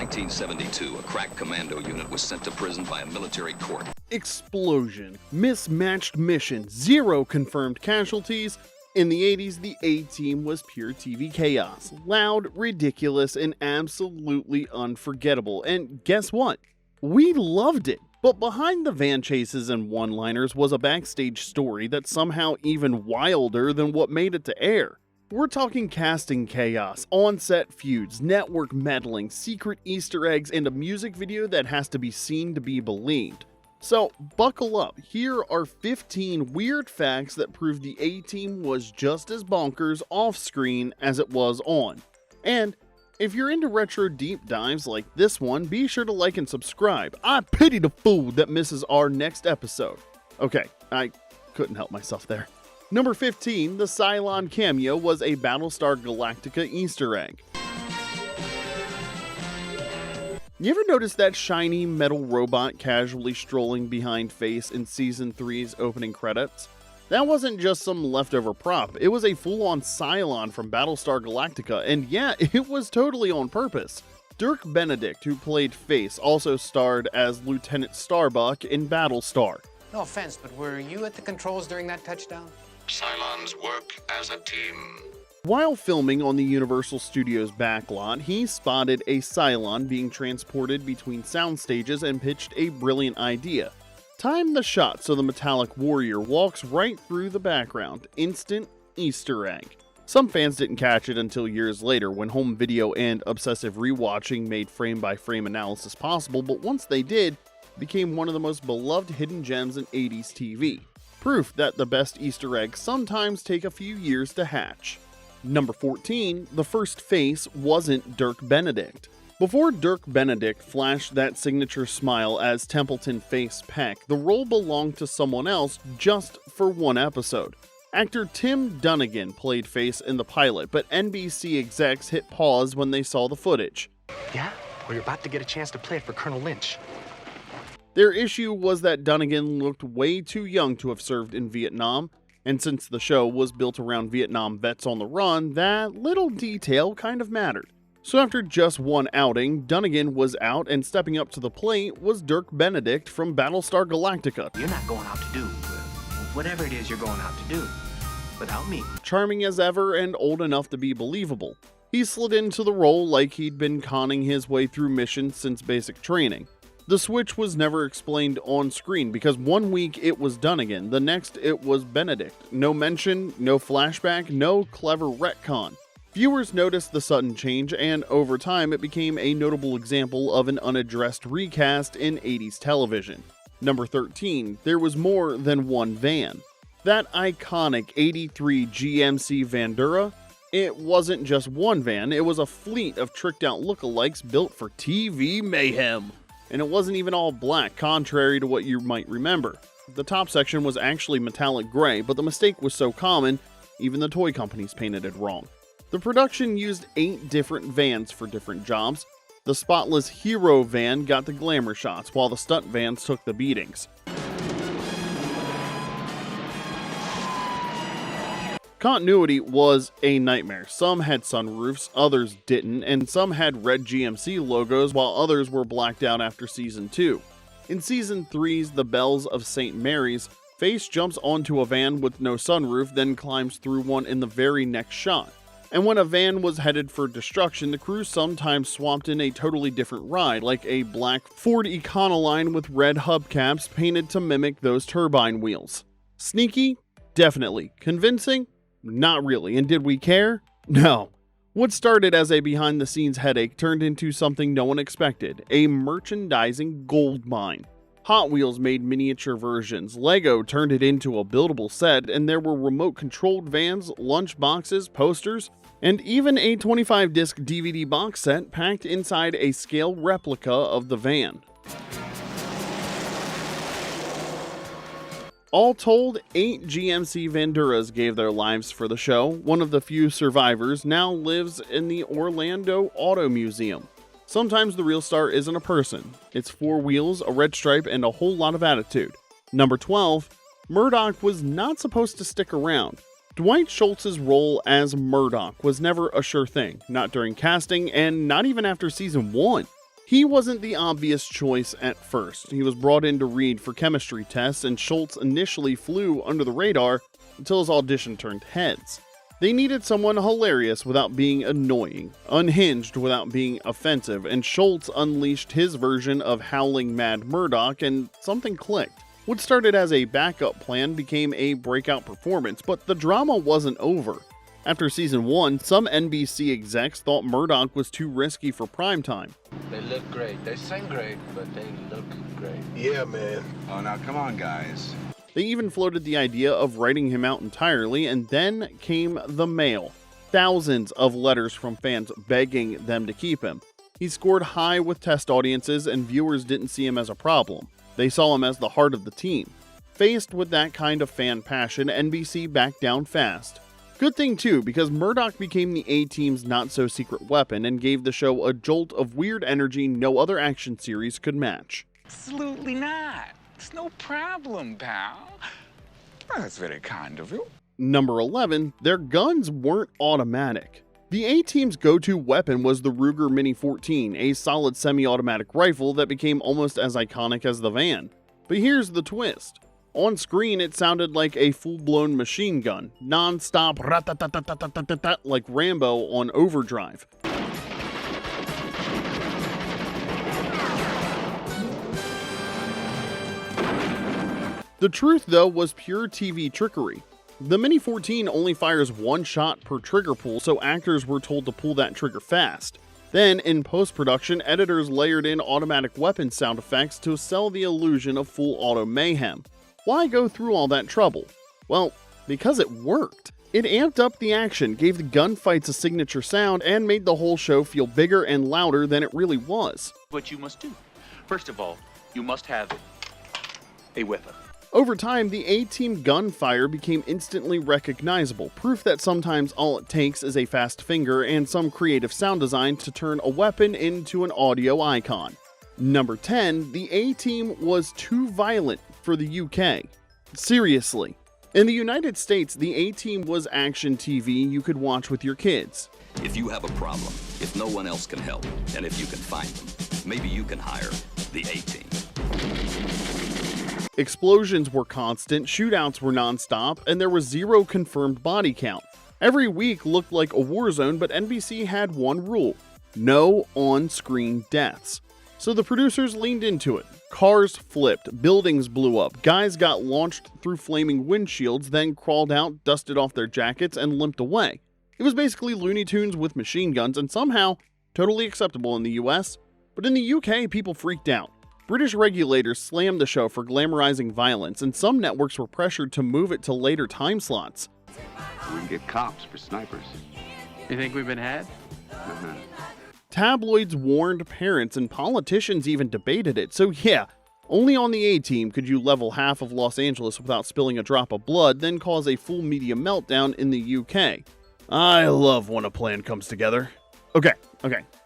1972, a crack commando unit was sent to prison by a military court. Explosion, mismatched mission, 0 confirmed casualties. In the 80s, the A-Team was pure TV chaos. Loud, ridiculous, and absolutely unforgettable. And guess what? We loved it. But behind the van chases and one-liners was a backstage story that's somehow even wilder than what made it to air. We're talking casting chaos, on-set feuds, network meddling, secret Easter eggs, and a music video that has to be seen to be believed. So, buckle up. Here are 15 weird facts that prove the A-Team was just as bonkers off-screen as it was on. And if you're into retro deep dives like this one, be sure to like and subscribe. I pity the fool that misses our next episode. Okay, I couldn't help myself there. Number 15, the Cylon Cameo was a Battlestar Galactica Easter egg. You ever notice that shiny metal robot casually strolling behind Face in Season 3's opening credits? That wasn't just some leftover prop, it was a full-on Cylon from Battlestar Galactica, and yeah, it was totally on purpose. Dirk Benedict, who played Face, also starred as Lieutenant Starbuck in Battlestar. No offense, but were you at the controls during that touchdown? Cylons work as a team. While filming on the Universal Studios backlot, he spotted a Cylon being transported between sound stages and pitched a brilliant idea. Time the shot so the metallic warrior walks right through the background. Instant Easter egg. Some fans didn't catch it until years later when home video and obsessive rewatching made frame-by-frame analysis possible, but once they did, it became one of the most beloved hidden gems in 80s TV. Proof that the best Easter eggs sometimes take a few years to hatch. Number 14, the first Face wasn't Dirk Benedict. Before Dirk Benedict flashed that signature smile as Templeton Face Peck, the role belonged to someone else just for one episode. Actor Tim Dunnigan played Face in the pilot, but NBC execs hit pause when they saw the footage. Yeah? Well, you're about to get a chance to play it for Colonel Lynch. Their issue was that Dunnigan looked way too young to have served in Vietnam, and since the show was built around Vietnam vets on the run, that little detail kind of mattered. So after just one outing, Dunnigan was out, and stepping up to the plate was Dirk Benedict from Battlestar Galactica. You're not going out to do whatever it is you're going out to do without me. Charming as ever and old enough to be believable. He slid into the role like he'd been conning his way through missions since basic training. The switch was never explained on screen because one week it was Dunnigan, the next it was Benedict. No mention, no flashback, no clever retcon. Viewers noticed the sudden change, and over time it became a notable example of an unaddressed recast in 80s television. Number 13, there was more than one van. That iconic 83 GMC Vandura? It wasn't just one van, it was a fleet of tricked out lookalikes built for TV mayhem. And it wasn't even all black, contrary to what you might remember. The top section was actually metallic gray, but the mistake was so common, even the toy companies painted it wrong. The production used 8 different vans for different jobs. The spotless hero van got the glamour shots, while the stunt vans took the beatings. Continuity was a nightmare. Some had sunroofs, others didn't, and some had red GMC logos while others were blacked out after Season 2. In Season 3's The Bells of St. Mary's, Face jumps onto a van with no sunroof, then climbs through one in the very next shot. And when a van was headed for destruction, the crew sometimes swapped in a totally different ride, like a black Ford Econoline with red hubcaps painted to mimic those turbine wheels. Sneaky? Definitely. Convincing? Not really. And did we care? No. What started as a behind-the-scenes headache turned into something no one expected, a merchandising goldmine. Hot Wheels made miniature versions, Lego turned it into a buildable set, and there were remote-controlled vans, lunch boxes, posters, and even a 25-disc DVD box set packed inside a scale replica of the van. All told, 8 GMC Vanduras gave their lives for the show. One of the few survivors now lives in the Orlando Auto Museum. Sometimes the real star isn't a person. It's 4 wheels, a red stripe, and a whole lot of attitude. Number 12, Murdock was not supposed to stick around. Dwight Schultz's role as Murdock was never a sure thing, not during casting and not even after Season 1. He wasn't the obvious choice at first. He was brought in to read for chemistry tests, and Schultz initially flew under the radar until his audition turned heads. They needed someone hilarious without being annoying, unhinged without being offensive, and Schultz unleashed his version of howling mad Murdock, and something clicked. What started as a backup plan became a breakout performance, but the drama wasn't over. After season 1, some NBC execs thought Murdock was too risky for primetime. They look great. They sing great, but they look great. Yeah, man. Oh, now come on, guys. They even floated the idea of writing him out entirely, and then came the mail. Thousands of letters from fans begging them to keep him. He scored high with test audiences, and viewers didn't see him as a problem. They saw him as the heart of the team. Faced with that kind of fan passion, NBC backed down fast. Good thing too, because Murdock became the A-Team's not-so-secret weapon and gave the show a jolt of weird energy no other action series could match. Absolutely not. It's no problem, pal. Well, that's very kind of you. Number 11, their guns weren't automatic. The A-Team's go-to weapon was the Ruger Mini 14, a solid semi-automatic rifle that became almost as iconic as the van. But here's the twist. On screen, it sounded like a full-blown machine gun, non-stop rat-tat-tat-tat-tat-tat like Rambo on overdrive. The truth, though, was pure TV trickery. The Mini 14 only fires one shot per trigger pull, so actors were told to pull that trigger fast. Then, in post-production, editors layered in automatic weapon sound effects to sell the illusion of full auto mayhem. Why go through all that trouble? Well, because it worked. It amped up the action, gave the gunfights a signature sound, and made the whole show feel bigger and louder than it really was. What you must do. First of all, you must have a weapon. Over time, the A-Team gunfire became instantly recognizable, proof that sometimes all it takes is a fast finger and some creative sound design to turn a weapon into an audio icon. Number 10, the A-Team was too violent for the UK. Seriously. In the United States, the A-Team was action TV you could watch with your kids. If you have a problem, if no one else can help, and if you can find them, maybe you can hire the A-Team. Explosions were constant, shootouts were non-stop, and there was zero confirmed body count. Every week looked like a war zone, but NBC had one rule: no on-screen deaths. So the producers leaned into it. Cars flipped, buildings blew up, guys got launched through flaming windshields, then crawled out, dusted off their jackets, and limped away. It was basically Looney Tunes with machine guns, and somehow totally acceptable in the US, but in the UK people freaked out. British regulators slammed the show for glamorizing violence, and some networks were pressured to move it to later time slots. We can get cops for snipers. You think we've been had? Tabloids warned parents, and politicians even debated it, so yeah, only on the A-Team could you level half of Los Angeles without spilling a drop of blood, then cause a full media meltdown in the UK. I love when a plan comes together. Okay,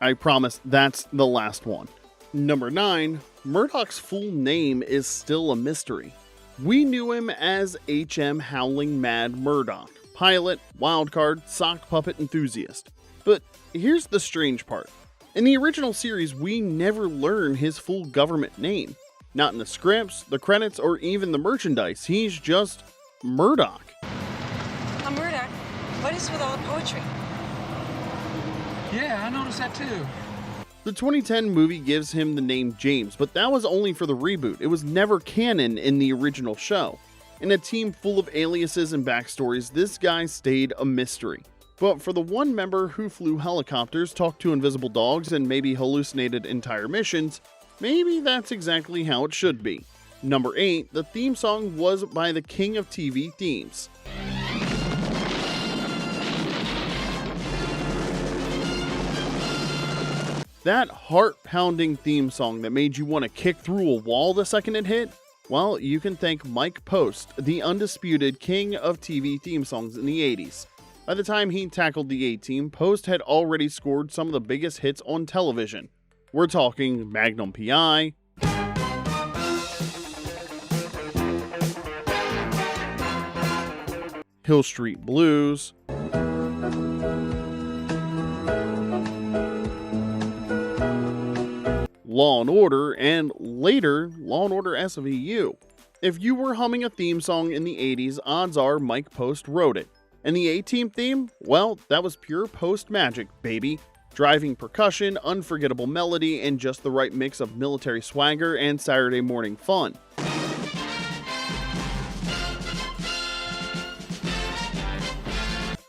I promise that's the last one. Number 9, Murdock's full name is still a mystery. We knew him as H.M. Howling Mad Murdock, pilot, wildcard, sock puppet enthusiast. But here's the strange part. In the original series, we never learn his full government name. Not in the scripts, the credits, or even the merchandise. He's just Murdock. Murdock, what is with all the poetry? Yeah, I noticed that too. The 2010 movie gives him the name James, but that was only for the reboot. It was never canon in the original show. In a team full of aliases and backstories, this guy stayed a mystery. But for the one member who flew helicopters, talked to invisible dogs, and maybe hallucinated entire missions, maybe that's exactly how it should be. Number 8, the theme song was by the king of TV themes. That heart-pounding theme song that made you want to kick through a wall the second it hit? Well, you can thank Mike Post, the undisputed king of TV theme songs in the 80s. By the time he tackled the A-Team, Post had already scored some of the biggest hits on television. We're talking Magnum P.I., Hill Street Blues, Law & Order, and later Law & Order SVU. If you were humming a theme song in the 80s, odds are Mike Post wrote it. And the A-Team theme? Well, that was pure Post magic, baby. Driving percussion, unforgettable melody, and just the right mix of military swagger and Saturday morning fun.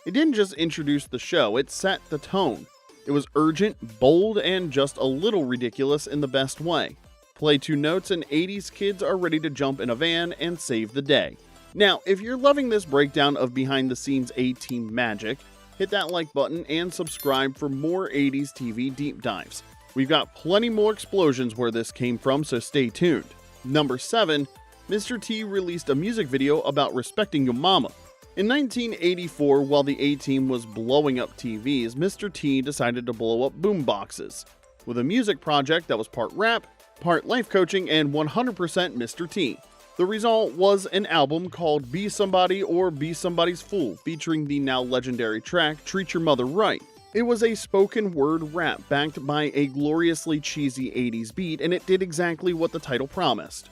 It didn't just introduce the show, it set the tone. It was urgent, bold, and just a little ridiculous in the best way. Play 2 notes and 80s kids are ready to jump in a van and save the day. Now, if you're loving this breakdown of behind-the-scenes A-Team magic, hit that like button and subscribe for more 80s TV deep dives. We've got plenty more explosions where this came from, so stay tuned. Number 7, Mr. T released a music video about respecting your mama. In 1984, while the A-Team was blowing up TVs, Mr. T decided to blow up boomboxes with a music project that was part rap, part life coaching, and 100% Mr. T. The result was an album called Be Somebody or Be Somebody's Fool, featuring the now legendary track Treat Your Mother Right. It was a spoken word rap backed by a gloriously cheesy 80s beat, and it did exactly what the title promised.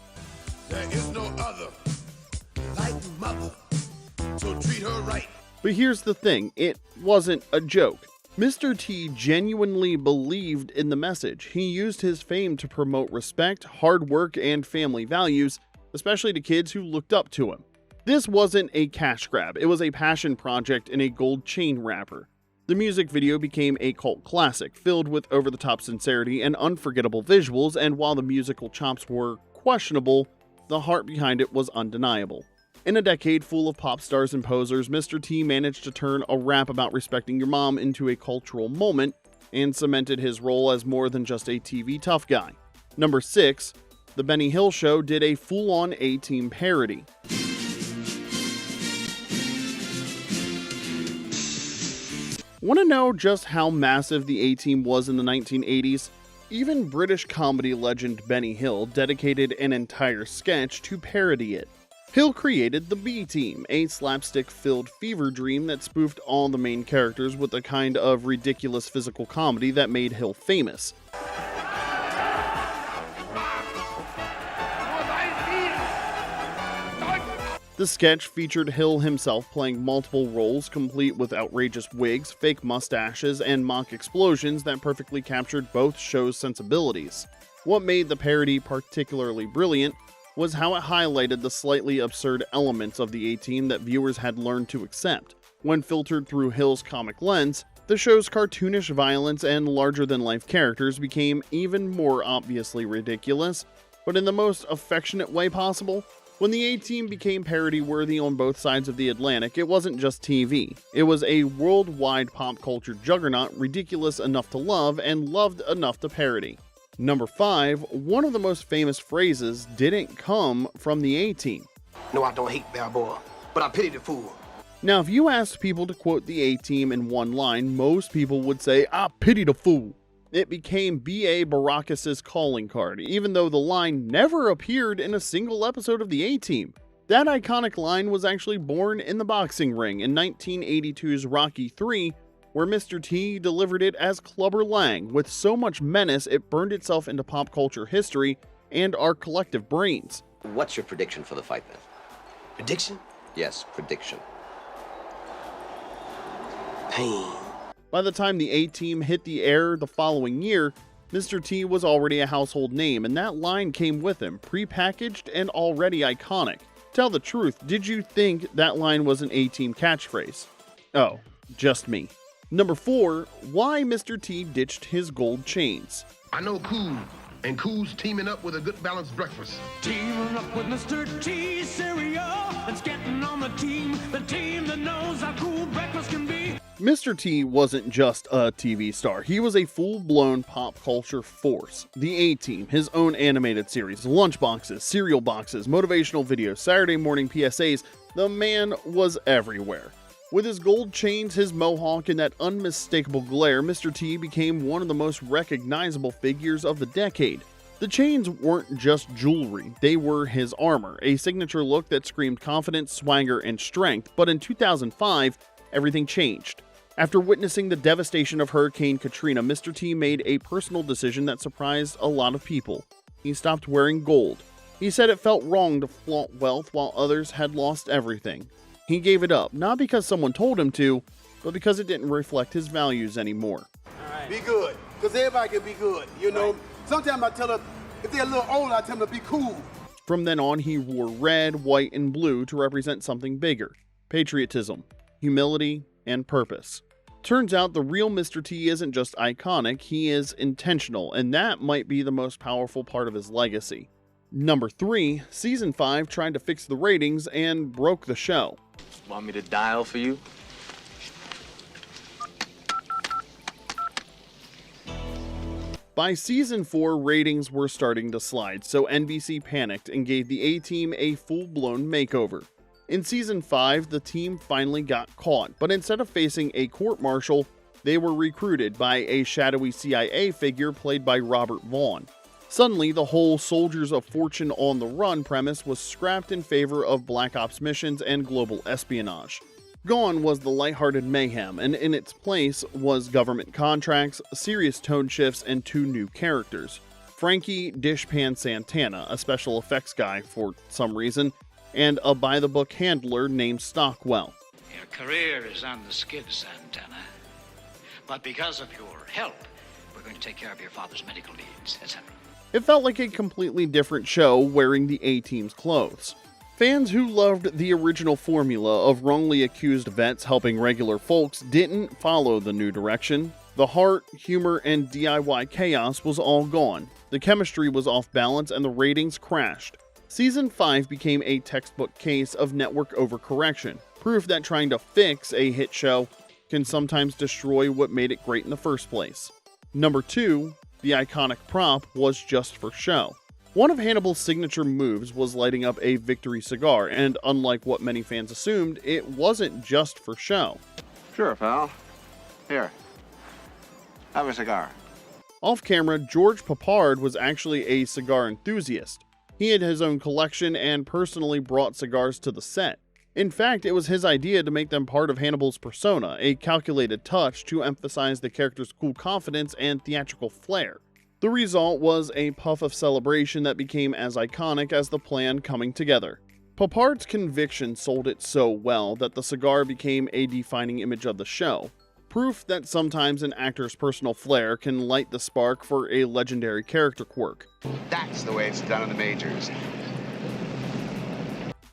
There is no other like mother, so treat her right. But here's the thing, it wasn't a joke. Mr. T genuinely believed in the message. He used his fame to promote respect, hard work, and family values, especially to kids who looked up to him. This wasn't a cash grab, it was a passion project in a gold chain wrapper. The music video became a cult classic, filled with over-the-top sincerity and unforgettable visuals, and while the musical chops were questionable, the heart behind it was undeniable. In a decade full of pop stars and posers, Mr. T managed to turn a rap about respecting your mom into a cultural moment, and cemented his role as more than just a TV tough guy. Number 6, The Benny Hill Show did a full-on A-Team parody. Want to know just how massive the A-Team was in the 1980s? Even British comedy legend Benny Hill dedicated an entire sketch to parody it. Hill created the B-Team, a slapstick-filled fever dream that spoofed all the main characters with a kind of ridiculous physical comedy that made Hill famous. The sketch featured Hill himself playing multiple roles, complete with outrageous wigs, fake mustaches, and mock explosions that perfectly captured both shows' sensibilities. What made the parody particularly brilliant was how it highlighted the slightly absurd elements of the A-Team that viewers had learned to accept. When filtered through Hill's comic lens, the show's cartoonish violence and larger-than-life characters became even more obviously ridiculous, but in the most affectionate way possible. When the A-Team became parody-worthy on both sides of the Atlantic, it wasn't just TV. It was a worldwide pop culture juggernaut, ridiculous enough to love and loved enough to parody. Number 5, one of the most famous phrases didn't come from the A-Team. No, I don't hate Balboa, but I pity the fool. Now, if you asked people to quote the A-Team in one line, most people would say, "I pity the fool." It became B.A. Baracus' calling card, even though the line never appeared in a single episode of the A-Team. That iconic line was actually born in the boxing ring in 1982's Rocky III, where Mr. T delivered it as Clubber Lang, with so much menace it burned itself into pop culture history and our collective brains. What's your prediction for the fight then? Prediction? Yes, prediction. Pain. By the time the A-Team hit the air the following year, Mr. T was already a household name, and that line came with him, pre-packaged and already iconic. Tell the truth, did you think that line was an A-Team catchphrase? Oh, just me. Number 4, why Mr. T ditched his gold chains. I know Cool, and Cool's teaming up with a good balanced breakfast. Teaming up with Mr. T cereal, it's getting on the team that knows how cool breakfast can be. Mr. T wasn't just a TV star, he was a full-blown pop culture force. The A-Team, his own animated series, lunchboxes, cereal boxes, motivational videos, Saturday morning PSAs, the man was everywhere. With his gold chains, his mohawk, and that unmistakable glare, Mr. T became one of the most recognizable figures of the decade. The chains weren't just jewelry, they were his armor, a signature look that screamed confidence, swagger, and strength, but in 2005, everything changed. After witnessing the devastation of Hurricane Katrina, Mr. T made a personal decision that surprised a lot of people. He stopped wearing gold. He said it felt wrong to flaunt wealth while others had lost everything. He gave it up, not because someone told him to, but because it didn't reflect his values anymore. Be good, because everybody can be good, you know. Sometimes I tell them, if they're a little older, I tell them to be cool. From then on, he wore red, white, and blue to represent something bigger: patriotism, humility, and purpose. Turns out the real Mr. T isn't just iconic, he is intentional, and that might be the most powerful part of his legacy. Number 3, Season 5 tried to fix the ratings and broke the show. Want me to dial for you? By Season 4, ratings were starting to slide, so NBC panicked and gave the A-Team a full-blown makeover. In Season 5, the team finally got caught, but instead of facing a court-martial, they were recruited by a shadowy CIA figure played by Robert Vaughn. Suddenly, the whole Soldiers of Fortune on the Run premise was scrapped in favor of Black Ops missions and global espionage. Gone was the lighthearted mayhem, and in its place was government contracts, serious tone shifts, and 2 new characters: Frankie Dishpan Santana, a special effects guy for some reason, and a by-the-book handler named Stockwell. Your career is on the skid, Santana. But because of your help, we're going to take care of your father's medical needs, etc. It felt like a completely different show wearing the A-Team's clothes. Fans who loved the original formula of wrongly accused vets helping regular folks didn't follow the new direction. The heart, humor, and DIY chaos was all gone. The chemistry was off balance and the ratings crashed. Season 5 became a textbook case of network overcorrection, proof that trying to fix a hit show can sometimes destroy what made it great in the first place. Number 2, the iconic prop was just for show. One of Hannibal's signature moves was lighting up a Victory cigar, and unlike what many fans assumed, it wasn't just for show. Sure, pal. Here. Have a cigar. Off camera, George Peppard was actually a cigar enthusiast. He had his own collection and personally brought cigars to the set. In fact, it was his idea to make them part of Hannibal's persona, a calculated touch to emphasize the character's cool confidence and theatrical flair. The result was a puff of celebration that became as iconic as the plan coming together. Peppard's conviction sold it so well that the cigar became a defining image of the show, proof that sometimes an actor's personal flair can light the spark for a legendary character quirk. That's the way it's done in the majors.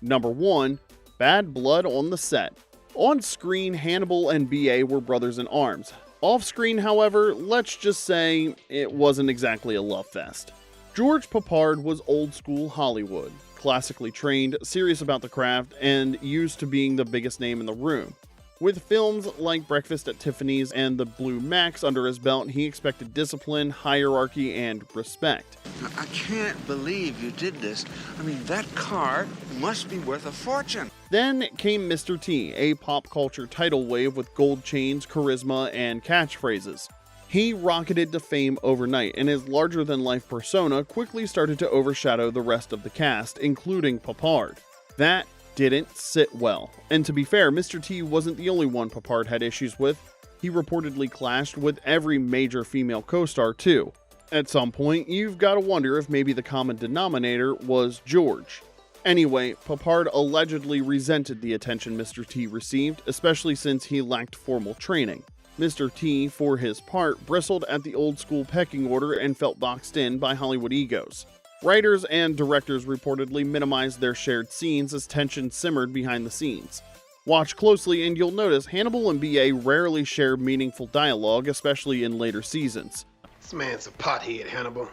Number 1, bad blood on the set. On screen, Hannibal and BA were brothers in arms. Off screen, however, let's just say it wasn't exactly a love fest. George Peppard was old school Hollywood, classically trained, serious about the craft, and used to being the biggest name in the room. With films like Breakfast at Tiffany's and The Blue Max under his belt, he expected discipline, hierarchy, and respect. I can't believe you did this. I mean, that car must be worth a fortune. Then came Mr. T, a pop culture tidal wave with gold chains, charisma, and catchphrases. He rocketed to fame overnight, and his larger-than-life persona quickly started to overshadow the rest of the cast, including Peppard. That didn't sit well. And to be fair, Mr. T wasn't the only one Peppard had issues with. He reportedly clashed with every major female co-star too. At some point, you've got to wonder if maybe the common denominator was George. Anyway, Peppard allegedly resented the attention Mr. T received, especially since he lacked formal training. Mr. T, for his part, bristled at the old-school pecking order and felt boxed in by Hollywood egos. Writers and directors reportedly minimized their shared scenes as tension simmered behind the scenes. Watch closely and you'll notice Hannibal and BA rarely share meaningful dialogue, especially in later seasons. This man's a pothead, Hannibal.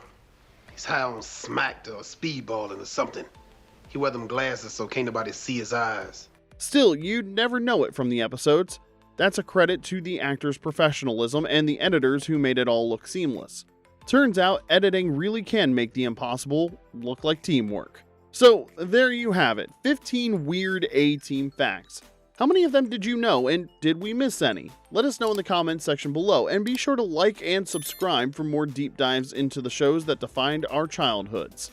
He's high on smacked or speedballing or something. He wear them glasses so can't nobody see his eyes. Still, you'd never know it from the episodes. That's a credit to the actor's professionalism and the editors who made it all look seamless. Turns out, editing really can make the impossible look like teamwork. So, there you have it, 15 weird A-Team facts. How many of them did you know, and did we miss any? Let us know in the comments section below, and be sure to like and subscribe for more deep dives into the shows that defined our childhoods.